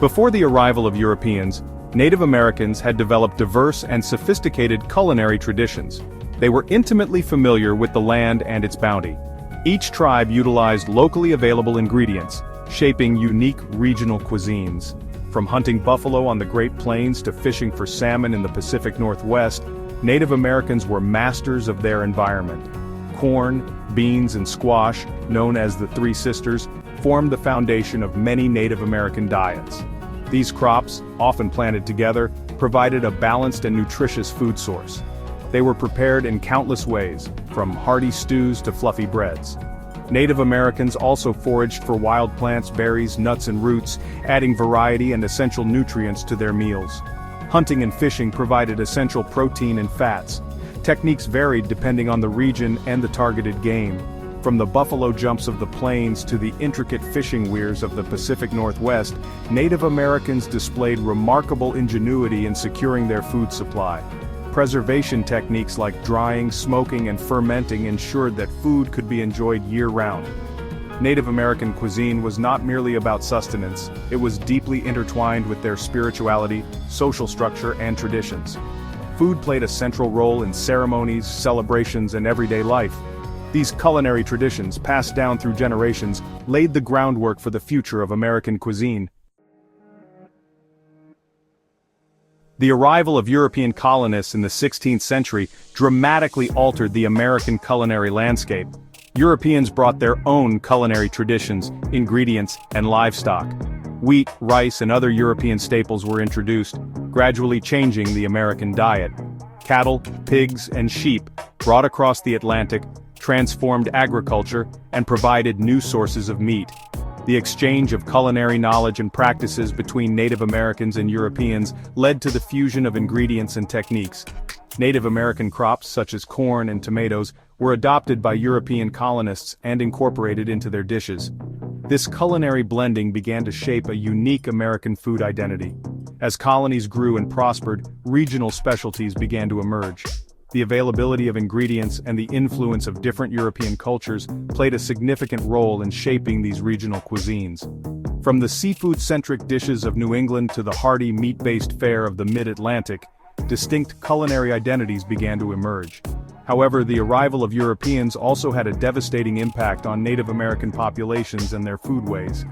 Before the arrival of Europeans, Native Americans had developed diverse and sophisticated culinary traditions. They were intimately familiar with the land and its bounty. Each tribe utilized locally available ingredients, shaping unique regional cuisines. From hunting buffalo on the Great Plains to fishing for salmon in the Pacific Northwest, Native Americans were masters of their environment. Corn, beans, and squash, known as the Three Sisters, formed the foundation of many Native American diets. These crops, often planted together, provided a balanced and nutritious food source. They were prepared in countless ways, from hearty stews to fluffy breads. Native Americans also foraged for wild plants, berries, nuts, and roots, adding variety and essential nutrients to their meals. Hunting and fishing provided essential protein and fats. Techniques varied depending on the region and the targeted game. From the buffalo jumps of the plains to the intricate fishing weirs of the Pacific Northwest, Native Americans displayed remarkable ingenuity in securing their food supply. Preservation techniques like drying, smoking, and fermenting ensured that food could be enjoyed year-round. Native American cuisine was not merely about sustenance, it was deeply intertwined with their spirituality, social structure, and traditions. Food played a central role in ceremonies, celebrations, and everyday life. These culinary traditions, passed down through generations, laid the groundwork for the future of American cuisine. The arrival of European colonists in the 16th century dramatically altered the American culinary landscape. Europeans brought their own culinary traditions, ingredients, and livestock. Wheat, rice, and other European staples were introduced, gradually changing the American diet. Cattle, pigs, and sheep, brought across the Atlantic, transformed agriculture, and provided new sources of meat. The exchange of culinary knowledge and practices between Native Americans and Europeans led to the fusion of ingredients and techniques. Native American crops such as corn and tomatoes were adopted by European colonists and incorporated into their dishes. This culinary blending began to shape a unique American food identity. As colonies grew and prospered, regional specialties began to emerge. The availability of ingredients and the influence of different European cultures played a significant role in shaping these regional cuisines. From the seafood-centric dishes of New England to the hearty meat-based fare of the Mid-Atlantic, distinct culinary identities began to emerge. However, the arrival of Europeans also had a devastating impact on Native American populations and their foodways.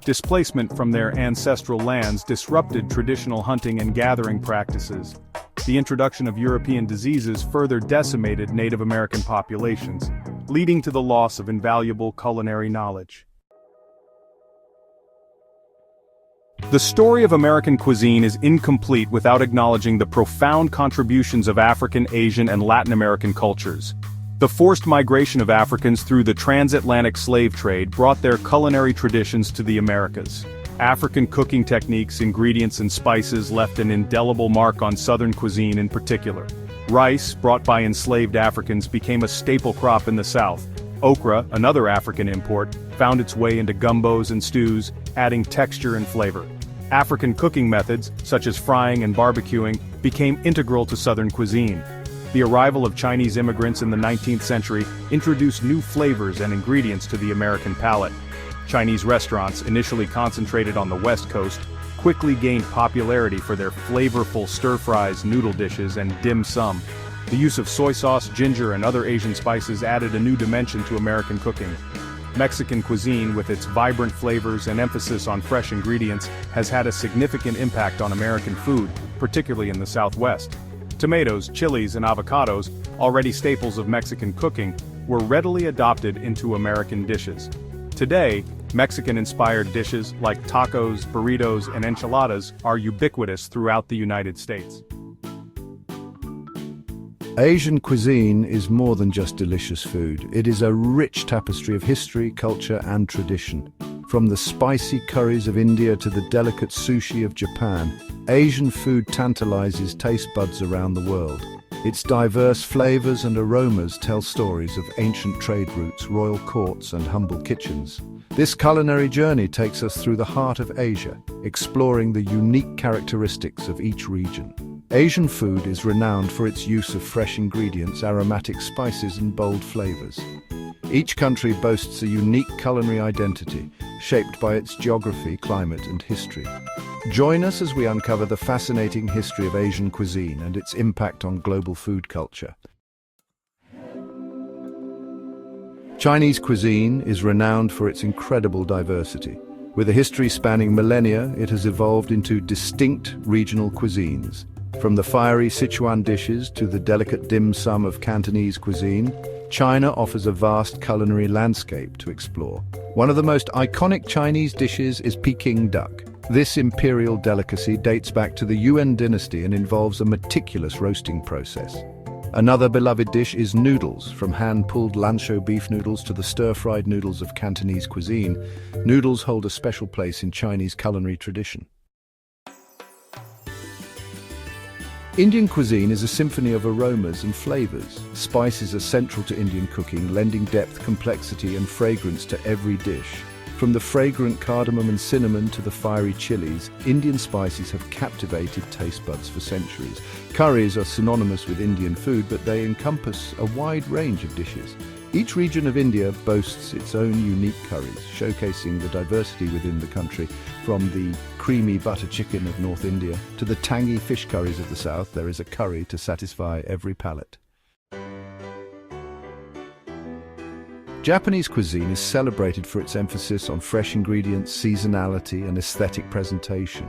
Displacement from their ancestral lands disrupted traditional hunting and gathering practices. The introduction of European diseases further decimated Native American populations, leading to the loss of invaluable culinary knowledge. The story of American cuisine is incomplete without acknowledging the profound contributions of African, Asian, and Latin American cultures. The forced migration of Africans through the transatlantic slave trade brought their culinary traditions to the Americas. African cooking techniques, ingredients, and spices left an indelible mark on Southern cuisine in particular. Rice, brought by enslaved Africans, became a staple crop in the South. Okra, another African import, found its way into gumbos and stews, adding texture and flavor. African cooking methods, such as frying and barbecuing, became integral to Southern cuisine. The arrival of Chinese immigrants in the 19th century introduced new flavors and ingredients to the American palate. Chinese restaurants, initially concentrated on the West Coast, quickly gained popularity for their flavorful stir-fries, noodle dishes, and dim sum. The use of soy sauce, ginger, and other Asian spices added a new dimension to American cooking. Mexican cuisine, with its vibrant flavors and emphasis on fresh ingredients, has had a significant impact on American food, particularly in the Southwest. Tomatoes, chilies, and avocados, already staples of Mexican cooking, were readily adopted into American dishes. Today, Mexican-inspired dishes like tacos, burritos, and enchiladas are ubiquitous throughout the United States. Asian cuisine is more than just delicious food. It is a rich tapestry of history, culture, and tradition. From the spicy curries of India to the delicate sushi of Japan, Asian food tantalizes taste buds around the world. Its diverse flavors and aromas tell stories of ancient trade routes, royal courts, and humble kitchens. This culinary journey takes us through the heart of Asia, exploring the unique characteristics of each region. Asian food is renowned for its use of fresh ingredients, aromatic spices, and bold flavors. Each country boasts a unique culinary identity, shaped by its geography, climate, and history. Join us as we uncover the fascinating history of Asian cuisine and its impact on global food culture. Chinese cuisine is renowned for its incredible diversity. With a history spanning millennia, it has evolved into distinct regional cuisines. From the fiery Sichuan dishes to the delicate dim sum of Cantonese cuisine, China offers a vast culinary landscape to explore. One of the most iconic Chinese dishes is Peking duck. This imperial delicacy dates back to the Yuan dynasty and involves a meticulous roasting process. Another beloved dish is noodles. From hand-pulled lanzhou beef noodles to the stir-fried noodles of Cantonese cuisine, noodles hold a special place in Chinese culinary tradition. Indian cuisine is a symphony of aromas and flavors. Spices are central to Indian cooking, lending depth, complexity, and fragrance to every dish. From the fragrant cardamom and cinnamon to the fiery chilies, Indian spices have captivated taste buds for centuries. Curries are synonymous with Indian food, but they encompass a wide range of dishes. Each region of India boasts its own unique curries, showcasing the diversity within the country. From the creamy butter chicken of North India to the tangy fish curries of the South, there is a curry to satisfy every palate. Japanese cuisine is celebrated for its emphasis on fresh ingredients, seasonality, and aesthetic presentation.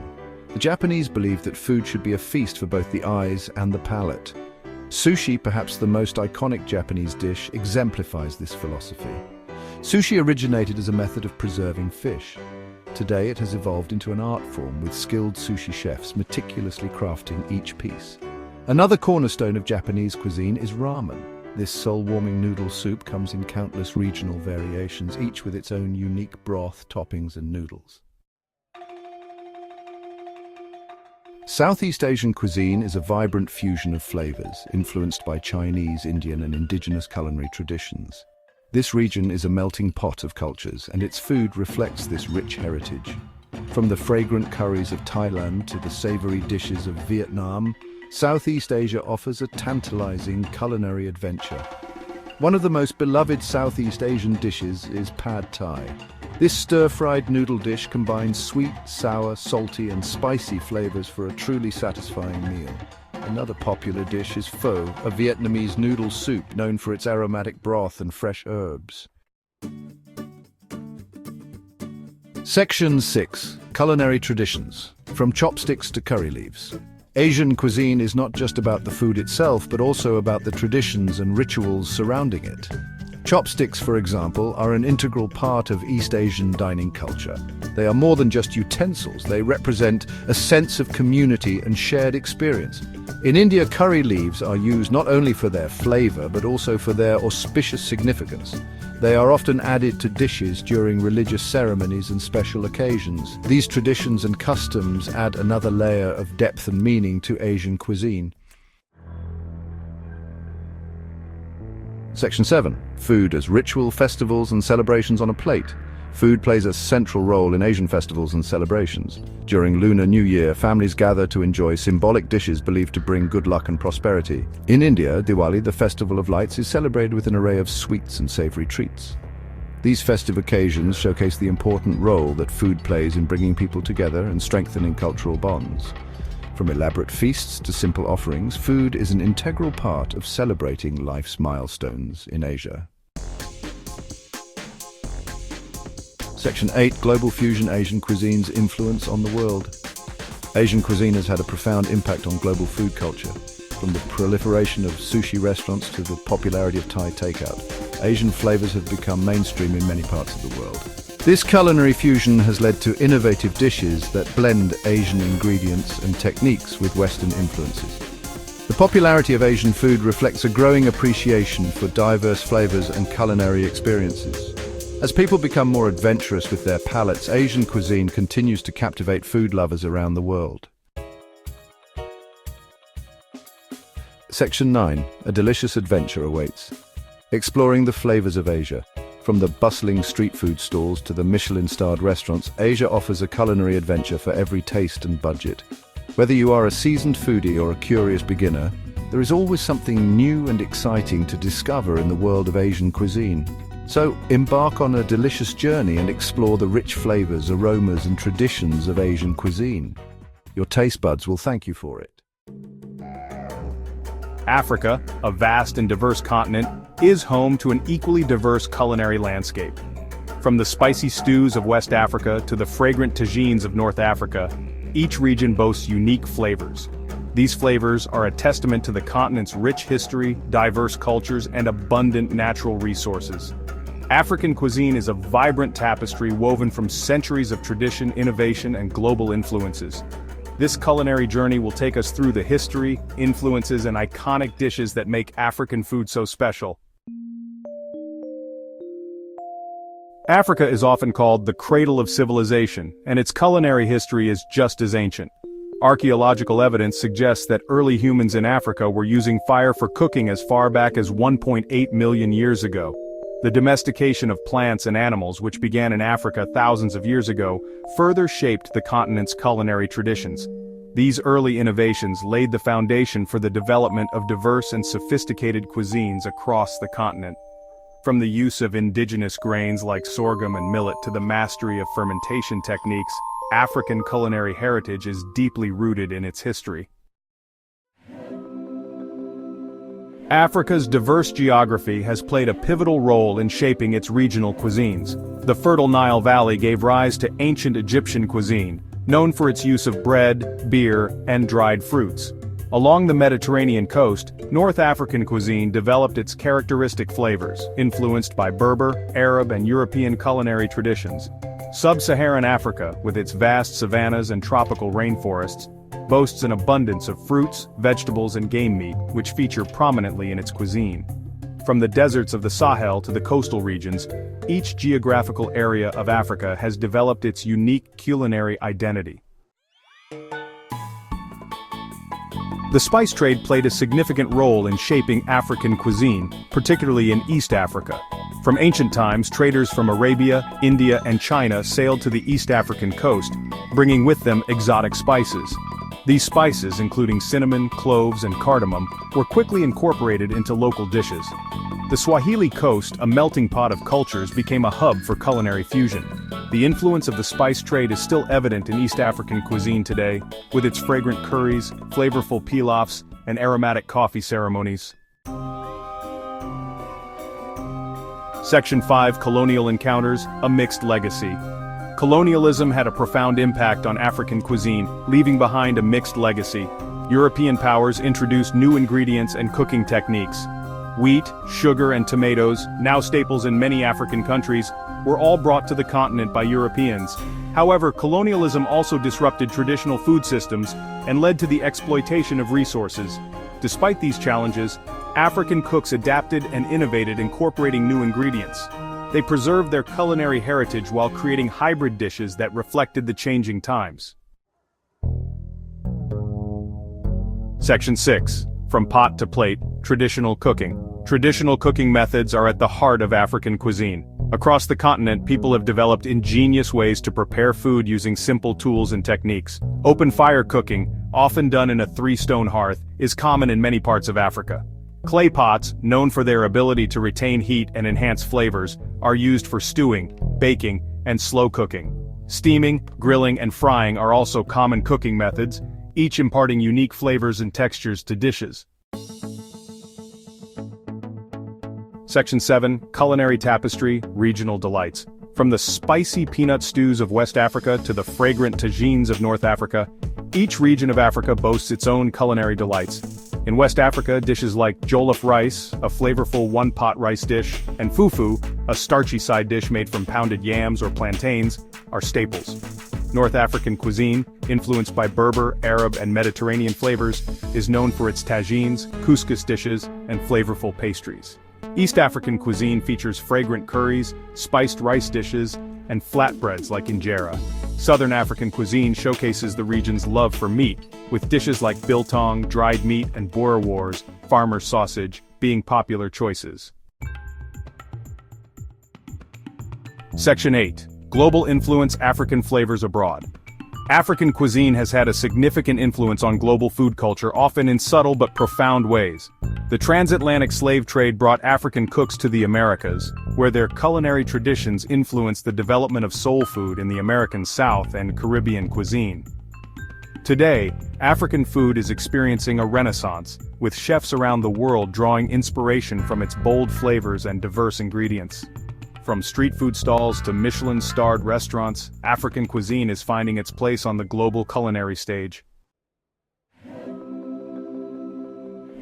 The Japanese believe that food should be a feast for both the eyes and the palate. Sushi, perhaps the most iconic Japanese dish, exemplifies this philosophy. Sushi originated as a method of preserving fish. Today it has evolved into an art form with skilled sushi chefs meticulously crafting each piece. Another cornerstone of Japanese cuisine is ramen. This soul-warming noodle soup comes in countless regional variations, each with its own unique broth, toppings, and noodles. Southeast Asian cuisine is a vibrant fusion of flavors, influenced by Chinese, Indian, and indigenous culinary traditions. This region is a melting pot of cultures, and its food reflects this rich heritage. From the fragrant curries of Thailand to the savory dishes of Vietnam, Southeast Asia offers a tantalizing culinary adventure. One of the most beloved Southeast Asian dishes is pad thai. This stir-fried noodle dish combines sweet, sour, salty, and spicy flavors for a truly satisfying meal. Another popular dish is pho, a Vietnamese noodle soup known for its aromatic broth and fresh herbs. Section 6. Culinary Traditions. From chopsticks to curry leaves. Asian cuisine is not just about the food itself, but also about the traditions and rituals surrounding it. Chopsticks, for example, are an integral part of East Asian dining culture. They are more than just utensils. They represent a sense of community and shared experience. In India, curry leaves are used not only for their flavor, but also for their auspicious significance. They are often added to dishes during religious ceremonies and special occasions. These traditions and customs add another layer of depth and meaning to Asian cuisine. Section 7. Food as ritual, festivals, and celebrations on a plate. Food plays a central role in Asian festivals and celebrations. During Lunar New Year, families gather to enjoy symbolic dishes believed to bring good luck and prosperity. In India, Diwali, the festival of lights, is celebrated with an array of sweets and savory treats. These festive occasions showcase the important role that food plays in bringing people together and strengthening cultural bonds. From elaborate feasts to simple offerings, food is an integral part of celebrating life's milestones in Asia. Section 8. Global Fusion. Asian cuisine's influence on the world. Asian cuisine has had a profound impact on global food culture. From the proliferation of sushi restaurants to the popularity of Thai takeout, Asian flavors have become mainstream in many parts of the world. This culinary fusion has led to innovative dishes that blend Asian ingredients and techniques with Western influences. The popularity of Asian food reflects a growing appreciation for diverse flavors and culinary experiences. As people become more adventurous with their palates, Asian cuisine continues to captivate food lovers around the world. Section 9. A delicious adventure awaits. Exploring the flavors of Asia. From the bustling street food stalls to the Michelin-starred restaurants, Asia offers a culinary adventure for every taste and budget. Whether you are a seasoned foodie or a curious beginner, there is always something new and exciting to discover in the world of Asian cuisine. So embark on a delicious journey and explore the rich flavors, aromas, and traditions of Asian cuisine. Your taste buds will thank you for it. Africa, a vast and diverse continent, is home to an equally diverse culinary landscape. From the spicy stews of West Africa to the fragrant tagines of North Africa, each region boasts unique flavors. These flavors are a testament to the continent's rich history, diverse cultures, and abundant natural resources. African cuisine is a vibrant tapestry woven from centuries of tradition, innovation, and global influences. This culinary journey will take us through the history, influences, and iconic dishes that make African food so special. Africa is often called the cradle of civilization, and its culinary history is just as ancient. Archaeological evidence suggests that early humans in Africa were using fire for cooking as far back as 1.8 million years ago. The domestication of plants and animals, which began in Africa thousands of years ago, further shaped the continent's culinary traditions. These early innovations laid the foundation for the development of diverse and sophisticated cuisines across the continent. From the use of indigenous grains like sorghum and millet to the mastery of fermentation techniques, African culinary heritage is deeply rooted in its history. Africa's diverse geography has played a pivotal role in shaping its regional cuisines. The fertile Nile Valley gave rise to ancient Egyptian cuisine, known for its use of bread, beer, and dried fruits. Along the Mediterranean coast, North African cuisine developed its characteristic flavors, influenced by Berber, Arab, and European culinary traditions. Sub-Saharan Africa, with its vast savannas and tropical rainforests, boasts an abundance of fruits, vegetables, and game meat, which feature prominently in its cuisine. From the deserts of the Sahel to the coastal regions, each geographical area of Africa has developed its unique culinary identity. The spice trade played a significant role in shaping African cuisine, particularly in East Africa. From ancient times, traders from Arabia, India, and China sailed to the East African coast, bringing with them exotic spices. These spices, including cinnamon, cloves, and cardamom, were quickly incorporated into local dishes. The Swahili coast, a melting pot of cultures, became a hub for culinary fusion. The influence of the spice trade is still evident in East African cuisine today, with its fragrant curries, flavorful pilafs, and aromatic coffee ceremonies. Section 5: Colonial Encounters, a Mixed Legacy. Colonialism had a profound impact on African cuisine, leaving behind a mixed legacy. European powers introduced new ingredients and cooking techniques. Wheat, sugar, and tomatoes, now staples in many African countries, were all brought to the continent by Europeans. However, colonialism also disrupted traditional food systems and led to the exploitation of resources. Despite these challenges, African cooks adapted and innovated, incorporating new ingredients. They preserved their culinary heritage while creating hybrid dishes that reflected the changing times. Section 6: From Pot to Plate, Traditional Cooking. Traditional cooking methods are at the heart of African cuisine. Across the continent, people have developed ingenious ways to prepare food using simple tools and techniques. Open fire cooking, often done in a three-stone hearth, is common in many parts of Africa. Clay pots, known for their ability to retain heat and enhance flavors, are used for stewing, baking, and slow cooking. Steaming, grilling, and frying are also common cooking methods, each imparting unique flavors and textures to dishes. Section 7: Culinary Tapestry, Regional Delights. From the spicy peanut stews of West Africa to the fragrant tagines of North Africa, each region of Africa boasts its own culinary delights. In West Africa, dishes like jollof rice, a flavorful one-pot rice dish, and fufu, a starchy side dish made from pounded yams or plantains, are staples. North African cuisine, influenced by Berber, Arab, and Mediterranean flavors, is known for its tagines, couscous dishes, and flavorful pastries. East African cuisine features fragrant curries, spiced rice dishes, and flatbreads like injera. Southern African cuisine showcases the region's love for meat, with dishes like biltong, dried meat, and boerewors, farmer's sausage, being popular choices. Section 8: Global Influence, African Flavors Abroad. African cuisine has had a significant influence on global food culture, often in subtle but profound ways. The transatlantic slave trade brought African cooks to the Americas, where their culinary traditions influenced the development of soul food in the American South and Caribbean cuisine. Today, African food is experiencing a renaissance, with chefs around the world drawing inspiration from its bold flavors and diverse ingredients. From street food stalls to Michelin-starred restaurants, African cuisine is finding its place on the global culinary stage.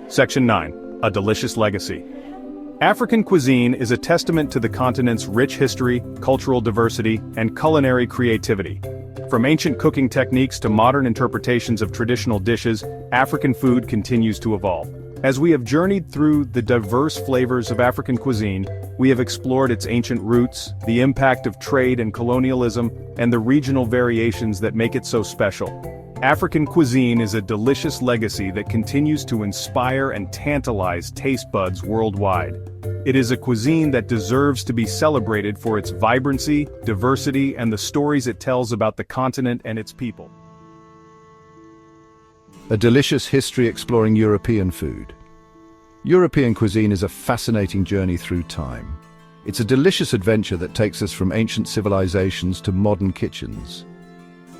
Section 9. A Delicious Legacy. African cuisine is a testament to the continent's rich history, cultural diversity, and culinary creativity. From ancient cooking techniques to modern interpretations of traditional dishes, African food continues to evolve. As we have journeyed through the diverse flavors of African cuisine, we have explored its ancient roots, the impact of trade and colonialism, and the regional variations that make it so special. African cuisine is a delicious legacy that continues to inspire and tantalize taste buds worldwide. It is a cuisine that deserves to be celebrated for its vibrancy, diversity, and the stories it tells about the continent and its people. A delicious history exploring European food. European cuisine is a fascinating journey through time. It's a delicious adventure that takes us from ancient civilizations to modern kitchens.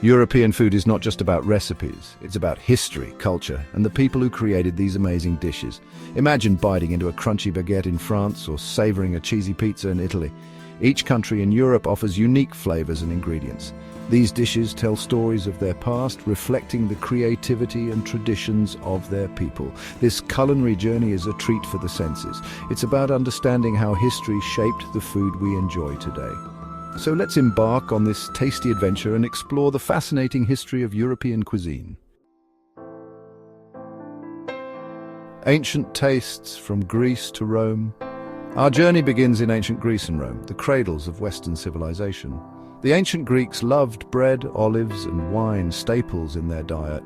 European food is not just about recipes, it's about history, culture, and the people who created these amazing dishes. Imagine biting into a crunchy baguette in France or savoring a cheesy pizza in Italy. Each country in Europe offers unique flavors and ingredients. These dishes tell stories of their past, reflecting the creativity and traditions of their people. This culinary journey is a treat for the senses. It's about understanding how history shaped the food we enjoy today. So let's embark on this tasty adventure and explore the fascinating history of European cuisine. Ancient tastes from Greece to Rome. Our journey begins in ancient Greece and Rome, the cradles of Western civilization. The ancient Greeks loved bread, olives, and wine, staples in their diet.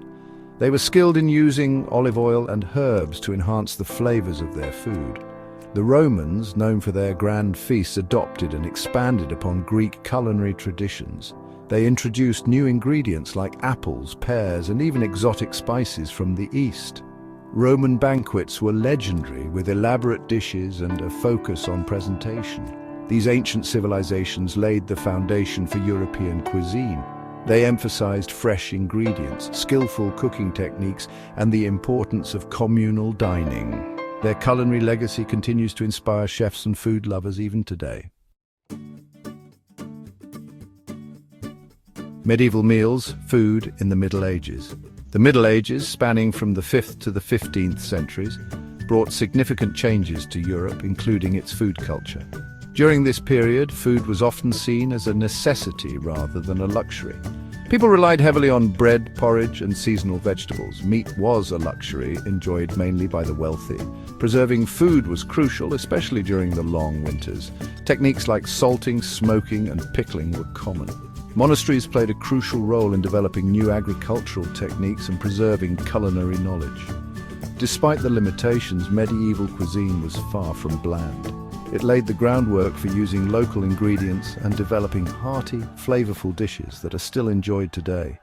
They were skilled in using olive oil and herbs to enhance the flavors of their food. The Romans, known for their grand feasts, adopted and expanded upon Greek culinary traditions. They introduced new ingredients like apples, pears, and even exotic spices from the East. Roman banquets were legendary, with elaborate dishes and a focus on presentation. These ancient civilizations laid the foundation for European cuisine. They emphasized fresh ingredients, skillful cooking techniques, and the importance of communal dining. Their culinary legacy continues to inspire chefs and food lovers even today. Medieval meals, food in the Middle Ages. The Middle Ages, spanning from the 5th to the 15th centuries, brought significant changes to Europe, including its food culture. During this period, food was often seen as a necessity rather than a luxury. People relied heavily on bread, porridge, and seasonal vegetables. Meat was a luxury, enjoyed mainly by the wealthy. Preserving food was crucial, especially during the long winters. Techniques like salting, smoking, and pickling were common. Monasteries played a crucial role in developing new agricultural techniques and preserving culinary knowledge. Despite the limitations, medieval cuisine was far from bland. It laid the groundwork for using local ingredients and developing hearty, flavorful dishes that are still enjoyed today.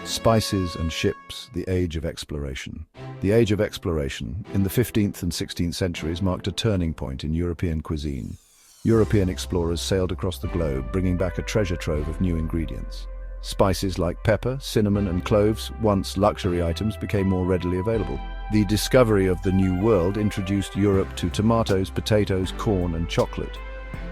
Spices and ships, the Age of Exploration. The Age of Exploration, in the 15th and 16th centuries, marked a turning point in European cuisine. European explorers sailed across the globe, bringing back a treasure trove of new ingredients. Spices like pepper, cinnamon, and cloves, once luxury items, became more readily available. The discovery of the New World introduced Europe to tomatoes, potatoes, corn, and chocolate.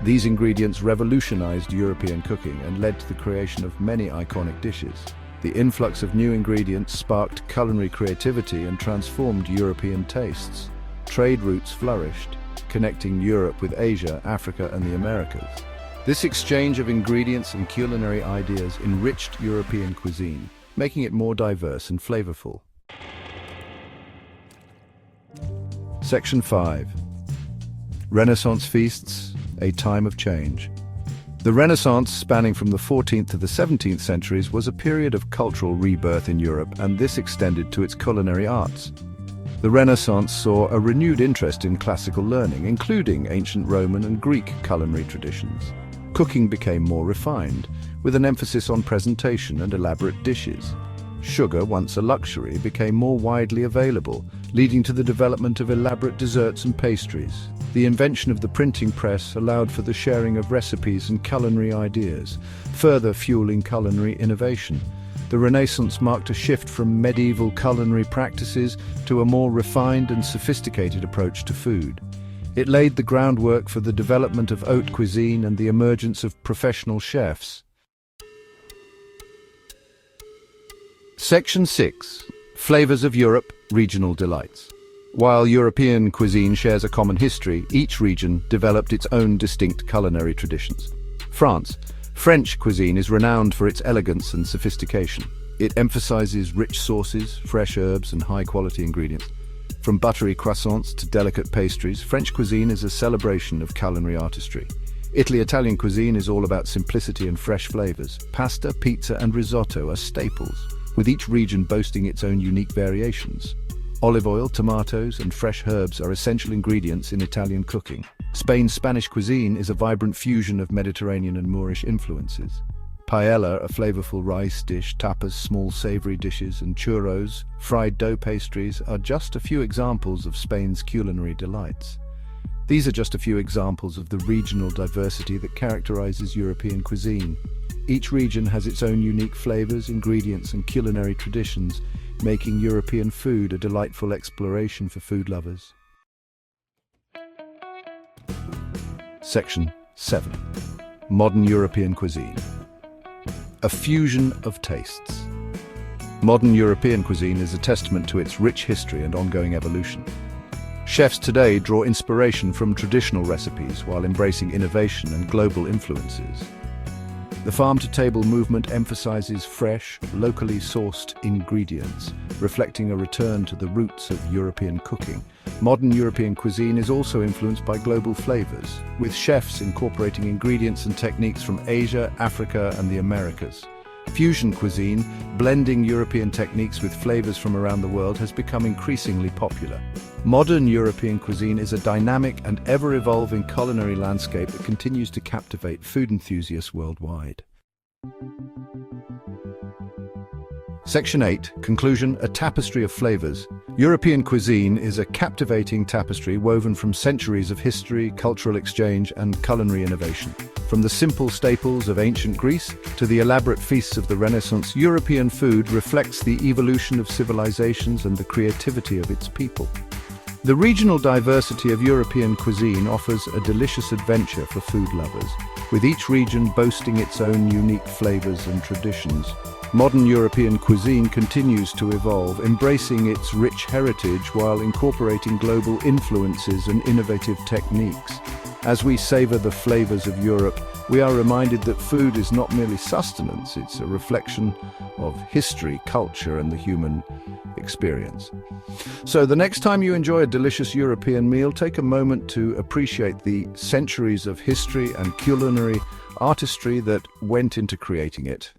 These ingredients revolutionized European cooking and led to the creation of many iconic dishes. The influx of new ingredients sparked culinary creativity and transformed European tastes. Trade routes flourished, connecting Europe with Asia, Africa, and the Americas. This exchange of ingredients and culinary ideas enriched European cuisine, making it more diverse and flavorful. Section 5. Renaissance Feasts, a Time of Change. The Renaissance, spanning from the 14th to the 17th centuries, was a period of cultural rebirth in Europe, and this extended to its culinary arts. The Renaissance saw a renewed interest in classical learning, including ancient Roman and Greek culinary traditions. Cooking became more refined, with an emphasis on presentation and elaborate dishes. Sugar, once a luxury, became more widely available, leading to the development of elaborate desserts and pastries. The invention of the printing press allowed for the sharing of recipes and culinary ideas, further fueling culinary innovation. The Renaissance marked a shift from medieval culinary practices to a more refined and sophisticated approach to food. It laid the groundwork for the development of haute cuisine and the emergence of professional chefs. Section 6. Flavors of Europe, Regional Delights. While European cuisine shares a common history, each region developed its own distinct culinary traditions. France. French cuisine is renowned for its elegance and sophistication. It emphasizes rich sauces, fresh herbs, and high-quality ingredients. From buttery croissants to delicate pastries, French cuisine is a celebration of culinary artistry. Italian cuisine is all about simplicity and fresh flavors. Pasta, pizza, and risotto are staples, with each region boasting its own unique variations. Olive oil, tomatoes, and fresh herbs are essential ingredients in Italian cooking. Spain's Spanish cuisine is a vibrant fusion of Mediterranean and Moorish influences. Paella, a flavorful rice dish, tapas, small savory dishes, and churros, fried dough pastries, are just a few examples of Spain's culinary delights. These are just a few examples of the regional diversity that characterizes European cuisine. Each region has its own unique flavors, ingredients, and culinary traditions, making European food a delightful exploration for food lovers. Section 7. Modern European cuisine. A fusion of tastes. Modern European cuisine is a testament to its rich history and ongoing evolution. Chefs today draw inspiration from traditional recipes while embracing innovation and global influences. The farm-to-table movement emphasizes fresh, locally sourced ingredients, reflecting a return to the roots of European cooking. Modern European cuisine is also influenced by global flavors, with chefs incorporating ingredients and techniques from Asia, Africa, and the Americas. Fusion cuisine, blending European techniques with flavors from around the world, has become increasingly popular. Modern European cuisine is a dynamic and ever-evolving culinary landscape that continues to captivate food enthusiasts worldwide. Section 8. Conclusion. A tapestry of flavors. European cuisine is a captivating tapestry woven from centuries of history, cultural exchange, and culinary innovation. From the simple staples of ancient Greece to the elaborate feasts of the Renaissance, European food reflects the evolution of civilizations and the creativity of its people. The regional diversity of European cuisine offers a delicious adventure for food lovers, with each region boasting its own unique flavors and traditions. Modern European cuisine continues to evolve, embracing its rich heritage while incorporating global influences and innovative techniques. As we savor the flavors of Europe, we are reminded that food is not merely sustenance, it's a reflection of history, culture, and the human experience. So the next time you enjoy a delicious European meal, take a moment to appreciate the centuries of history and culinary artistry that went into creating it.